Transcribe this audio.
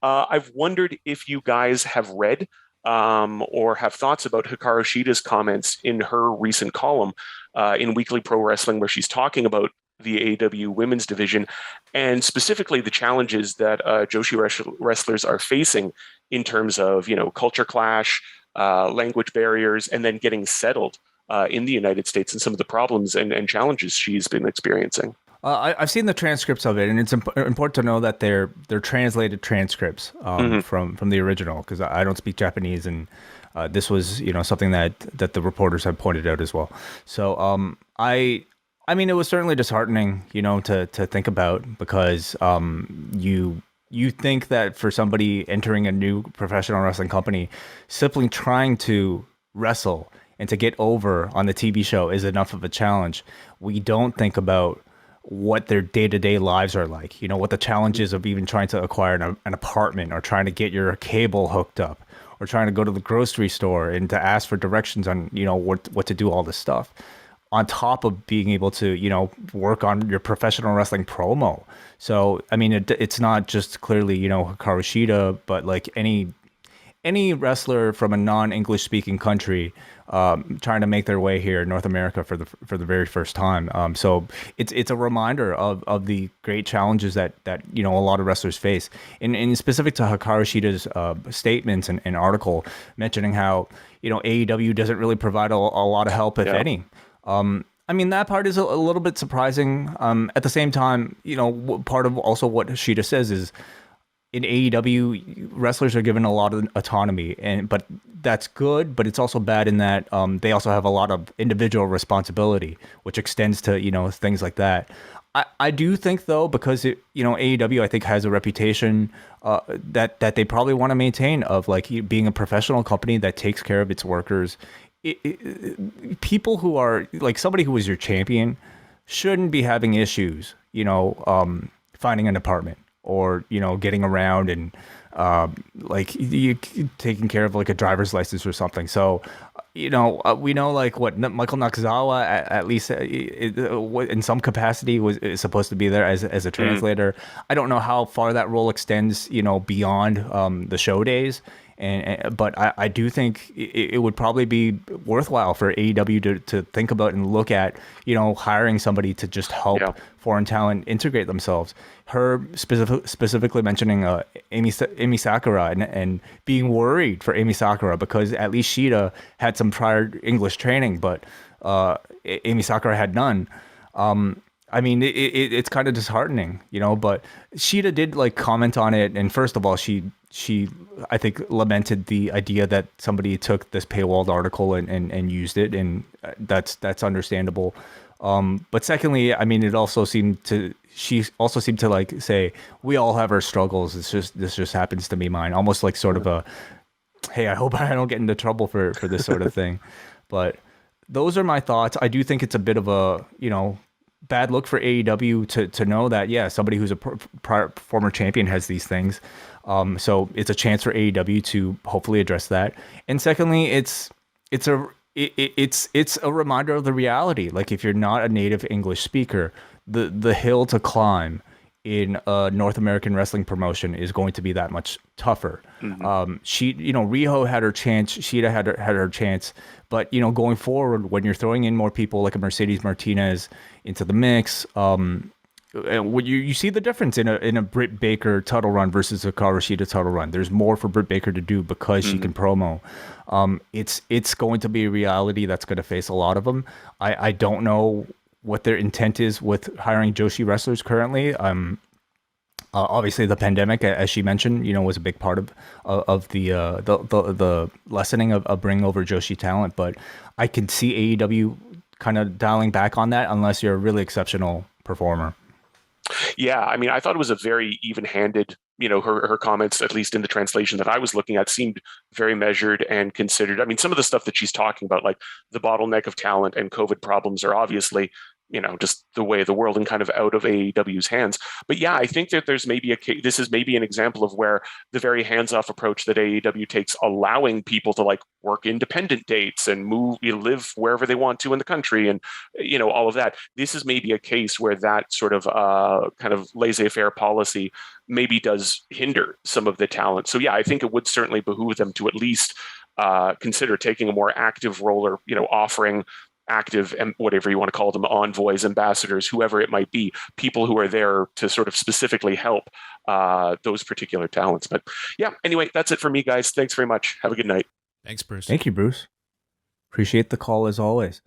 I've wondered if you guys have read or have thoughts about Hikaru Shida's comments in her recent column in Weekly Pro Wrestling, where she's talking about the AEW women's division and specifically the challenges that Joshi wrestlers are facing in terms of, culture clash, language barriers, and then getting settled in the United States and some of the problems and challenges she's been experiencing. I've seen the transcripts of it, and it's important to know that they're translated transcripts Mm-hmm. from the original because I don't speak Japanese, and this was something that the reporters had pointed out as well. So I mean it was certainly disheartening to think about because you think that for somebody entering a new professional wrestling company, simply trying to wrestle and to get over on the TV show is enough of a challenge. We don't think about what their day-to-day lives are like, what the challenges of even trying to acquire an apartment or trying to get your cable hooked up or trying to go to the grocery store and to ask for directions on, what to do, all this stuff on top of being able to, work on your professional wrestling promo. So, I mean, it's not just clearly, Hikaru Shida, but like any wrestler from a non-English speaking country trying to make their way here in North America for the very first time. So it's a reminder of the great challenges that a lot of wrestlers face. In specific to Hikaru Shida's statements and article mentioning how AEW doesn't really provide a lot of help, if Yeah. any. I mean, that part is a little bit surprising. At the same time, part of also what Shida says is in AEW, wrestlers are given a lot of autonomy, but that's good. But it's also bad in that they also have a lot of individual responsibility, which extends to things like that. I do think though, because AEW I think has a reputation that they probably want to maintain of like being a professional company that takes care of its workers. People who are like somebody who is your champion shouldn't be having issues, finding an apartment or getting around and like you taking care of like a driver's license or something. So we know like what Michael Nakazawa at least in some capacity is supposed to be there as a Mm. translator. I don't know how far that role extends beyond the show days. But I do think it would probably be worthwhile for AEW to think about and look at, hiring somebody to just help Yeah. foreign talent integrate themselves. Her specifically mentioning Amy Sakura and being worried for Amy Sakura because at least Shida had some prior English training, but Amy Sakura had none. I mean, it's kind of disheartening, but Shida did like comment on it. And first of all, she I think lamented the idea that somebody took this paywalled article and used it. And that's understandable. But secondly, I mean, she also seemed to like say, we all have our struggles. This just happens to be mine. Almost like sort of a, hey, I hope I don't get into trouble for this sort of thing. But those are my thoughts. I do think it's a bit of a, bad look for AEW to know that, yeah, somebody who's a former champion has these things. So it's a chance for AEW to hopefully address that. And secondly, it's a reminder of the reality. Like if you're not a native English speaker, the hill to climb in a North American wrestling promotion is going to be that much tougher. Mm-hmm. Riho had her chance, Shida had her chance, but going forward, when you're throwing in more people like a Mercedes Martinez into the mix, and when you see the difference in a Britt Baker title run versus a Hikaru Shida title run. There's more for Britt Baker to do because she Mm-hmm. can promo. It's going to be a reality that's going to face a lot of them. I don't know what their intent is with hiring Joshi wrestlers currently. Obviously, the pandemic, as she mentioned, was a big part of the lessening of bringing over Joshi talent. But I can see AEW kind of dialing back on that unless you're a really exceptional performer. Yeah, I mean, I thought it was a very even-handed, her comments, at least in the translation that I was looking at, seemed very measured and considered. I mean, some of the stuff that she's talking about, like the bottleneck of talent and COVID problems, are obviously just the way of the world and kind of out of AEW's hands. But yeah, I think that there's maybe this is maybe an example of where the very hands-off approach that AEW takes, allowing people to like work independent dates and live wherever they want to in the country, and all of that. This is maybe a case where that sort of kind of laissez-faire policy maybe does hinder some of the talent. So yeah, I think it would certainly behoove them to at least consider taking a more active role, or offering active, and whatever you want to call them, envoys, ambassadors, whoever it might be, people who are there to sort of specifically help those particular talents. But yeah, anyway, that's it for me, guys. Thanks very much. Have a good night. Thanks, Bruce. Thank you, Bruce. Appreciate the call as always.